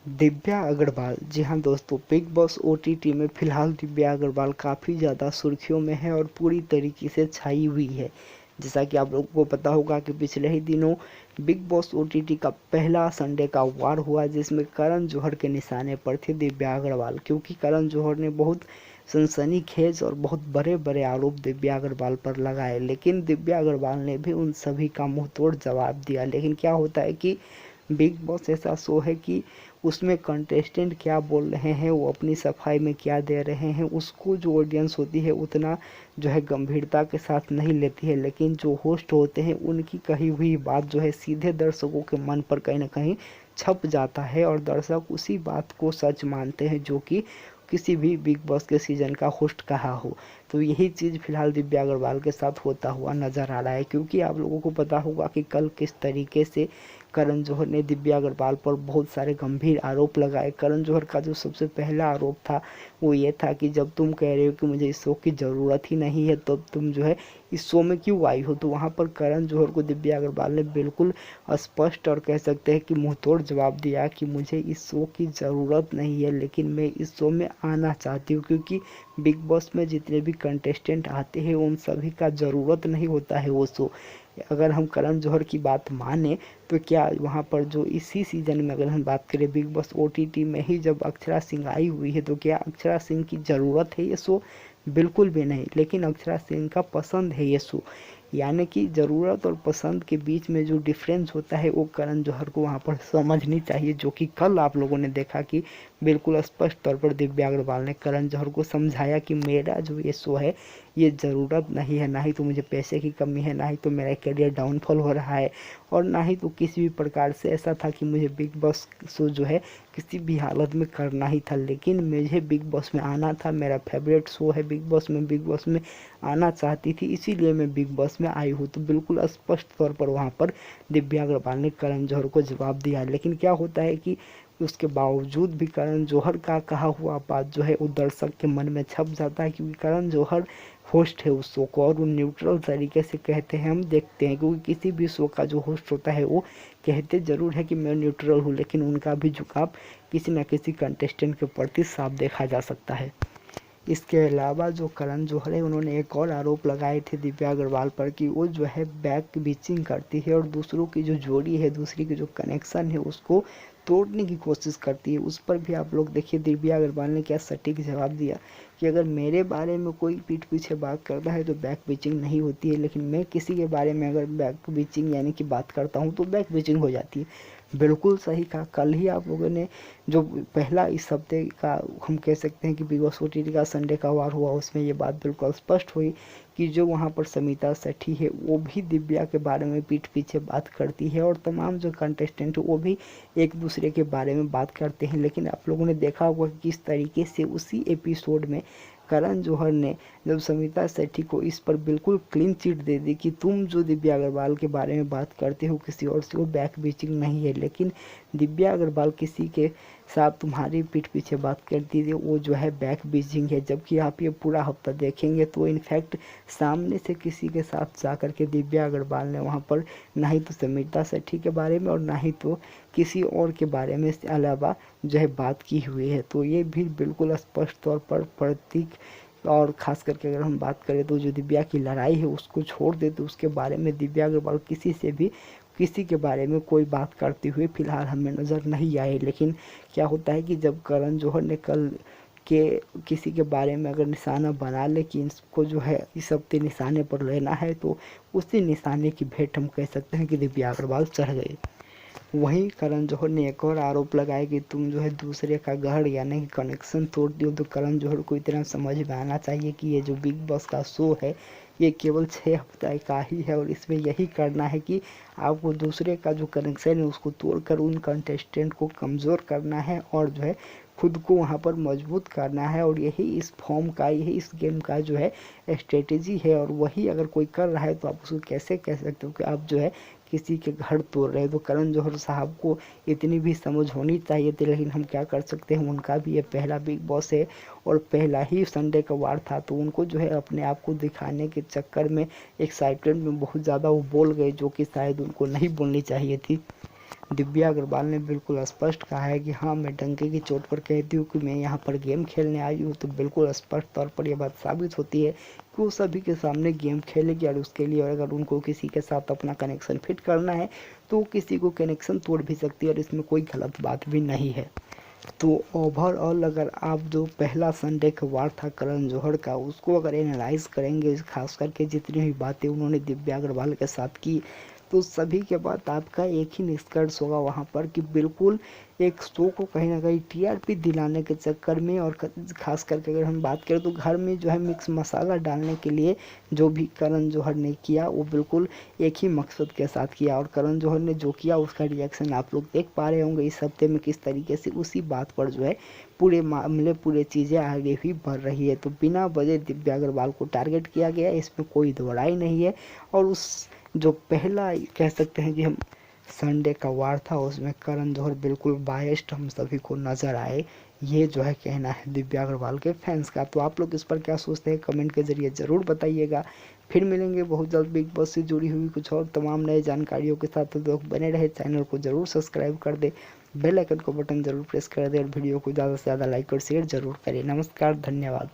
दिव्या अग्रवाल, जी हाँ दोस्तों, big boss OTT में फ़िलहाल दिव्या अग्रवाल काफ़ी ज़्यादा सुर्खियों में है और पूरी तरीके से छाई हुई है। जैसा कि आप लोगों को पता होगा कि पिछले ही दिनों बिग बॉस ओटीटी का पहला संडे का वार हुआ, जिसमें करण जौहर के निशाने पर थे दिव्या अग्रवाल, क्योंकि करण जौहर ने बहुत सनसनीखेज और बहुत बड़े बड़े आरोप दिव्या अग्रवाल पर लगाए, लेकिन दिव्या अग्रवाल ने भी उन सभी का मुंह तोड़ जवाब दिया। लेकिन क्या होता है कि बिग बॉस ऐसा शो है कि उसमें कंटेस्टेंट क्या बोल रहे हैं, वो अपनी सफाई में क्या दे रहे हैं, उसको जो ऑडियंस होती है उतना जो है गंभीरता के साथ नहीं लेती है, लेकिन जो होस्ट होते हैं उनकी कही हुई बात जो है सीधे दर्शकों के मन पर कहीं ना कहीं छप जाता है और दर्शक उसी बात को सच मानते हैं जो कि किसी भी बिग बॉस के सीजन का होस्ट कहा हो। तो यही चीज़ फिलहाल दिव्या अग्रवाल के साथ होता हुआ नजर आ रहा है, क्योंकि आप लोगों को पता होगा कि कल किस तरीके से करण जौहर ने दिव्या अग्रवाल पर बहुत सारे गंभीर आरोप लगाए। करण जौहर का जो सबसे पहला आरोप था वो ये था कि जब तुम कह रहे हो कि मुझे इस शो की ज़रूरत ही नहीं है, तो तुम जो है इस शो में क्यों आई हो। तो वहाँ पर करण जौहर को दिव्या अग्रवाल ने बिल्कुल स्पष्ट और कह सकते हैं कि मुंहतोड़ जवाब दिया कि मुझे इस शो की ज़रूरत नहीं है, लेकिन मैं इस शो में आना चाहती हूँ, क्योंकि बिग बॉस में जितने भी कंटेस्टेंट आते हैं उन सभी का ज़रूरत नहीं होता है वो शो। अगर हम करण जौहर की बात माने तो क्या वहाँ पर जो इसी सीज़न में अगर हम बात करें बिग बॉस ओटीटी में ही जब अक्षरा सिंह आई हुई है, तो क्या अक्षरा सिंह की ज़रूरत है ये शो? बिल्कुल भी नहीं, लेकिन अक्षरा सिंह का पसंद है ये शो। यानी कि ज़रूरत और पसंद के बीच में जो डिफरेंस होता है वो करण जौहर को वहाँ पर समझनी चाहिए, जो कि कल आप लोगों ने देखा कि बिल्कुल स्पष्ट तौर पर दिव्या अग्रवाल ने करण जौहर को समझाया कि मेरा जो ये शो है ये ज़रूरत नहीं है, ना ही तो मुझे पैसे की कमी है, ना ही तो मेरा करियर डाउनफॉल हो रहा है, और ना ही तो किसी भी प्रकार से ऐसा था कि मुझे बिग बॉस शो जो है किसी भी हालत में करना ही था। लेकिन मुझे बिग बॉस में आना था, मेरा फेवरेट शो है बिग बॉस में आना चाहती थी, इसीलिए मैं बिग बॉस में आई हूँ। तो बिल्कुल स्पष्ट तौर पर वहाँ पर दिव्या अग्रवाल ने करण जौहर को जवाब दिया। लेकिन क्या होता है कि उसके बावजूद भी करण जौहर का कहा हुआ बात जो है वो दर्शक के मन में छप जाता है, क्योंकि करण जौहर होस्ट है उस शो को और वो न्यूट्रल तरीके से कहते हैं। हम देखते हैं क्योंकि किसी भी शो का जो होस्ट होता है वो कहते ज़रूर है कि मैं न्यूट्रल हूँ, लेकिन उनका भी झुकाव किसी न किसी कंटेस्टेंट के प्रति साफ देखा जा सकता है। इसके अलावा जो करण जौहर है उन्होंने एक और आरोप लगाए थे दिव्या अग्रवाल पर कि वो जो है बैक बिचिंग करती है और दूसरों की जो जोड़ी है, दूसरी की जो कनेक्शन है उसको तोड़ने की कोशिश करती है। उस पर भी आप लोग देखिए दिव्या अग्रवाल ने क्या सटीक जवाब दिया कि अगर मेरे बारे में कोई पीठ पीछे बात करता है तो बैक बिचिंग नहीं होती है, लेकिन मैं किसी के बारे में अगर बैक बिचिंग यानी कि बात करता हूँ तो बैक बिचिंग हो जाती है। बिल्कुल सही कहा। कल ही आप लोगों ने जो पहला इस हफ्ते का हम कह सकते हैं कि बिग बॉस ओटीटी का संडे का वार हुआ, उसमें ये बात बिल्कुल स्पष्ट हुई कि जो वहाँ पर समिता सेठी है वो भी दिव्या के बारे में पीठ पीछे बात करती है और तमाम जो कंटेस्टेंट है वो भी एक दूसरे के बारे में बात करते हैं। लेकिन आप लोगों ने देखा होगा कि किस तरीके से उसी एपिसोड में करण जौहर ने जब समिता सेठी को इस पर बिल्कुल क्लीन चिट दे दी कि तुम जो दिव्या अग्रवाल के बारे में बात करते हो किसी और से, वो बैक बीचिंग नहीं है, लेकिन दिव्या अग्रवाल किसी के साथ तुम्हारी पीठ पीछे बात करती थी वो जो है बैक बीचिंग है। जबकि आप ये पूरा हफ्ता देखेंगे तो इनफैक्ट सामने से किसी के साथ जा कर के दिव्या अग्रवाल ने वहाँ पर ना ही तो समिता सेठी के बारे में और ना ही तो किसी और के बारे में इसके अलावा जो है बात की हुई है। तो ये भी बिल्कुल स्पष्ट तौर पर प्रतीक, और ख़ास करके अगर हम बात करें तो जो दिव्या की लड़ाई है उसको छोड़ दे तो उसके बारे में दिव्या अग्रवाल किसी से भी किसी के बारे में कोई बात करते हुए फिलहाल हमें नज़र नहीं आए। लेकिन क्या होता है कि जब करण जौहर ने कल के किसी के बारे में अगर निशाना बना ले कि इसको जो है इस हफ्ते निशाने पर लेना है, तो उसी निशाने की भेंट हम कह सकते हैं कि दिव्या अग्रवाल चढ़ गए। वहीं करण जौहर ने एक और आरोप लगाया कि तुम जो है दूसरे का घर यानी कि कनेक्शन तोड़ती हो। तो करण जौहर को इतना समझ में आना चाहिए कि ये जो बिग बॉस का शो है ये केवल 6 हफ्ते का ही है और इसमें यही करना है कि आपको दूसरे का जो कनेक्शन है उसको तोड़कर उन कंटेस्टेंट को कमज़ोर करना है और जो है खुद को वहाँ पर मजबूत करना है। और यही इस फॉर्म का, यही इस गेम का जो है स्ट्रेटेजी है। और वही अगर कोई कर रहा है तो आप उसको कैसे कह सकते हो कि आप जो है किसी के घर तोड़ रहे। तो करण जौहर साहब को इतनी भी समझ होनी चाहिए थी, लेकिन हम क्या कर सकते हैं, उनका भी ये पहला बिग बॉस है और पहला ही संडे का वार था, तो उनको जो है अपने आप को दिखाने के चक्कर में एक्साइटमेंट में बहुत ज़्यादा वो बोल गए जो कि शायद उनको नहीं बोलनी चाहिए थी। दिव्या अग्रवाल ने बिल्कुल स्पष्ट कहा है कि हाँ, मैं डंके की चोट पर कहती हूँ कि मैं यहाँ पर गेम खेलने आई हूँ, तो बिल्कुल स्पष्ट तौर पर यह बात साबित होती है कि वो सभी के सामने गेम खेलेगी और उसके लिए अगर उनको किसी के साथ अपना कनेक्शन फिट करना है तो किसी को कनेक्शन तोड़ भी सकती है और इसमें कोई गलत बात भी नहीं है। तो ओवरऑल अगर आप जो पहला संडे का वार था करण जौहर का, उसको अगर एनालाइज करेंगे, खास करके जितनी भी बातें उन्होंने दिव्या अग्रवाल के साथ की, तो सभी के बाद आपका एक ही निष्कर्ष होगा वहाँ पर कि बिल्कुल एक शो को कहीं ना कहीं टीआरपी दिलाने के चक्कर में, और खास करके अगर हम बात करें तो घर में जो है मिक्स मसाला डालने के लिए जो भी करण जौहर ने किया वो बिल्कुल एक ही मकसद के साथ किया। और करण जौहर ने जो किया उसका रिएक्शन आप लोग देख पा रहे होंगे इस हफ्ते में किस तरीके से उसी बात पर जो है पूरे मामले पूरे चीज़ें आगे भी बढ़ रही है। तो बिना वजह दिव्या अग्रवाल को टारगेट किया गया, इसमें कोई दोहराई नहीं है। और उस जो पहला कह सकते हैं कि हम संडे का वार था उसमें करण जौहर बिल्कुल बायस्ड हम सभी को नज़र आए, ये जो है कहना है दिव्या अग्रवाल के फैंस का। तो आप लोग इस पर क्या सोचते हैं कमेंट के ज़रिए ज़रूर बताइएगा। फिर मिलेंगे बहुत जल्द बिग बॉस से जुड़ी हुई कुछ और तमाम नए जानकारियों के साथ। तो लोग बने रहे, चैनल को ज़रूर सब्सक्राइब कर दे, बेल आइकन को बटन ज़रूर प्रेस कर दे और वीडियो को ज़्यादा से ज़्यादा लाइक और शेयर ज़रूर करें। नमस्कार, धन्यवाद।